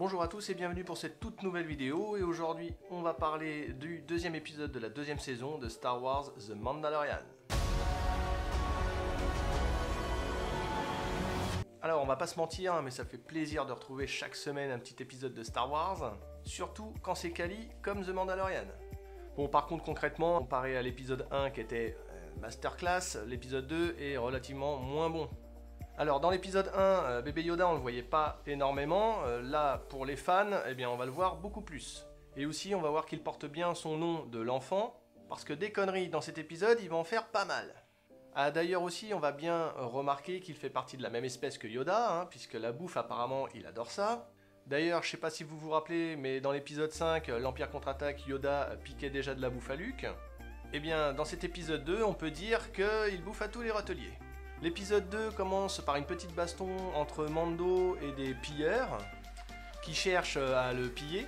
Bonjour à tous et bienvenue pour cette toute nouvelle vidéo, et aujourd'hui on va parler du deuxième épisode de la deuxième saison de Star Wars The Mandalorian. Alors on va pas se mentir, mais ça fait plaisir de retrouver chaque semaine un petit épisode de Star Wars, surtout quand c'est quali comme The Mandalorian. Bon, par contre concrètement, comparé à l'épisode 1 qui était masterclass, l'épisode 2 est relativement moins bon. Alors dans l'épisode 1, bébé Yoda on le voyait pas énormément, là pour les fans, eh bien on va le voir beaucoup plus. Et aussi on va voir qu'il porte bien son nom de l'enfant, parce que des conneries dans cet épisode il va en faire pas mal. Ah d'ailleurs aussi on va bien remarquer qu'il fait partie de la même espèce que Yoda, puisque la bouffe apparemment il adore ça. D'ailleurs je sais pas si vous vous rappelez, mais dans l'épisode 5, l'Empire contre-attaque, Yoda piquait déjà de la bouffe à Luke. Eh bien dans cet épisode 2 on peut dire qu'il bouffe à tous les râteliers. L'épisode 2 commence par une petite baston entre Mando et des pilleurs qui cherchent à le piller.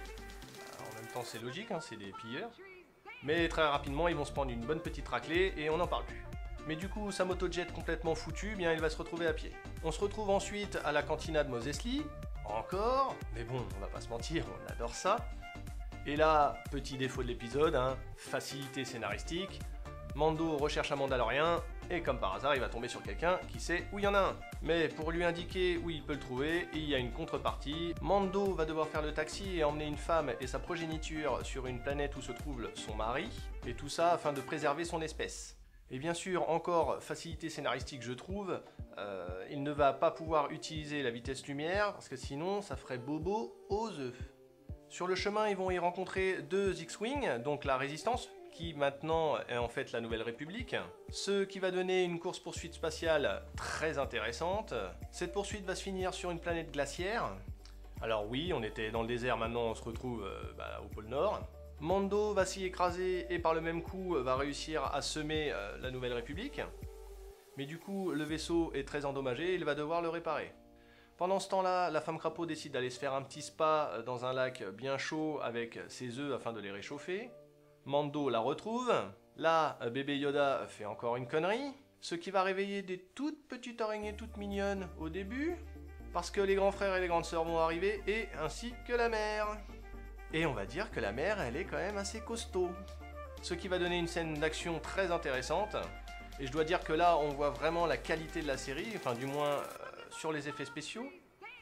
En même temps c'est logique, c'est des pilleurs. Mais très rapidement ils vont se prendre une bonne petite raclée et on n'en parle plus. Mais du coup sa motojet complètement foutue, bien il va se retrouver à pied. On se retrouve ensuite à la cantina de Mos Eisley, encore, mais bon on va pas se mentir, on adore ça. Et là, petit défaut de l'épisode, facilité scénaristique. Mando recherche un Mandalorien, et comme par hasard, il va tomber sur quelqu'un qui sait où il y en a un. Mais pour lui indiquer où il peut le trouver, il y a une contrepartie. Mando va devoir faire le taxi et emmener une femme et sa progéniture sur une planète où se trouve son mari, et tout ça afin de préserver son espèce. Et bien sûr, encore facilité scénaristique je trouve, il ne va pas pouvoir utiliser la vitesse lumière, parce que sinon ça ferait bobo aux œufs. Sur le chemin, ils vont y rencontrer deux X-Wing, donc la Résistance, qui maintenant est en fait la Nouvelle République, ce qui va donner une course-poursuite spatiale très intéressante. Cette poursuite va se finir sur une planète glaciaire. Alors oui, on était dans le désert, maintenant on se retrouve au pôle Nord. Mando va s'y écraser et par le même coup va réussir à semer la Nouvelle République. Mais du coup, le vaisseau est très endommagé et il va devoir le réparer. Pendant ce temps-là, la femme crapaud décide d'aller se faire un petit spa dans un lac bien chaud avec ses œufs afin de les réchauffer. Mando la retrouve. Là, bébé Yoda fait encore une connerie, ce qui va réveiller des toutes petites araignées toutes mignonnes au début, parce que les grands frères et les grandes sœurs vont arriver, et ainsi que la mère. Et on va dire que la mère, elle est quand même assez costaud. Ce qui va donner une scène d'action très intéressante, et je dois dire que là, on voit vraiment la qualité de la série, enfin du moins sur les effets spéciaux.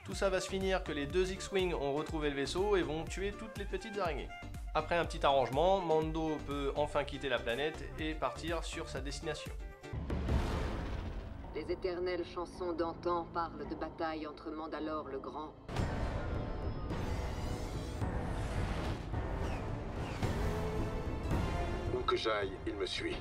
Tout ça va se finir que les deux X-Wing ont retrouvé le vaisseau et vont tuer toutes les petites araignées. Après un petit arrangement, Mando peut enfin quitter la planète et partir sur sa destination. Les éternelles chansons d'antan parlent de bataille entre Mandalore le Grand. Où que j'aille, il me suit.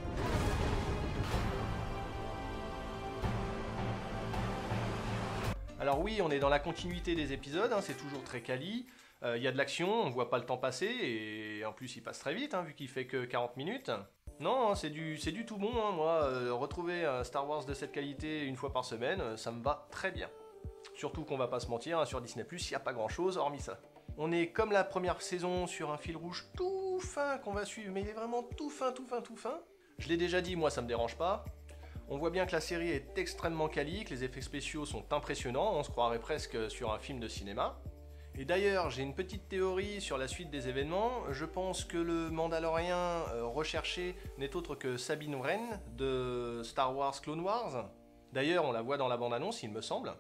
Alors oui, on est dans la continuité des épisodes, c'est toujours très quali. Il y a de l'action, on voit pas le temps passer, et en plus il passe très vite, vu qu'il fait que 40 minutes. Non, c'est du tout bon, moi, retrouver un Star Wars de cette qualité une fois par semaine, ça me va très bien. Surtout qu'on va pas se mentir, sur Disney+, il n'y a pas grand chose hormis ça. On est comme la première saison sur un fil rouge tout fin qu'on va suivre, mais il est vraiment tout fin, tout fin, tout fin. Je l'ai déjà dit, moi ça me dérange pas. On voit bien que la série est extrêmement quali, que les effets spéciaux sont impressionnants, on se croirait presque sur un film de cinéma. Et d'ailleurs, j'ai une petite théorie sur la suite des événements. Je pense que le Mandalorien recherché n'est autre que Sabine Wren de Star Wars Clone Wars. D'ailleurs, on la voit dans la bande-annonce, il me semble.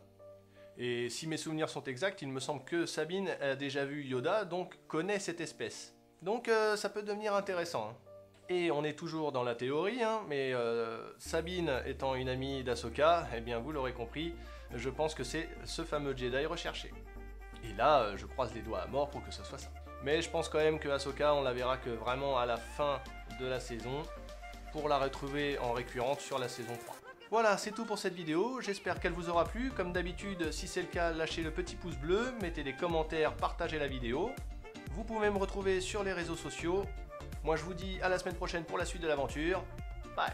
Et si mes souvenirs sont exacts, il me semble que Sabine a déjà vu Yoda, donc connaît cette espèce. Donc ça peut devenir intéressant. Et on est toujours dans la théorie, mais Sabine étant une amie d'Ahsoka, eh bien vous l'aurez compris, je pense que c'est ce fameux Jedi recherché. Et là, je croise les doigts à mort pour que ce soit ça. Mais je pense quand même que Ahsoka, on la verra que vraiment à la fin de la saison, pour la retrouver en récurrente sur la saison 3. Voilà, c'est tout pour cette vidéo, j'espère qu'elle vous aura plu. Comme d'habitude, si c'est le cas, lâchez le petit pouce bleu, mettez des commentaires, partagez la vidéo. Vous pouvez me retrouver sur les réseaux sociaux. Moi je vous dis à la semaine prochaine pour la suite de l'aventure. Bye!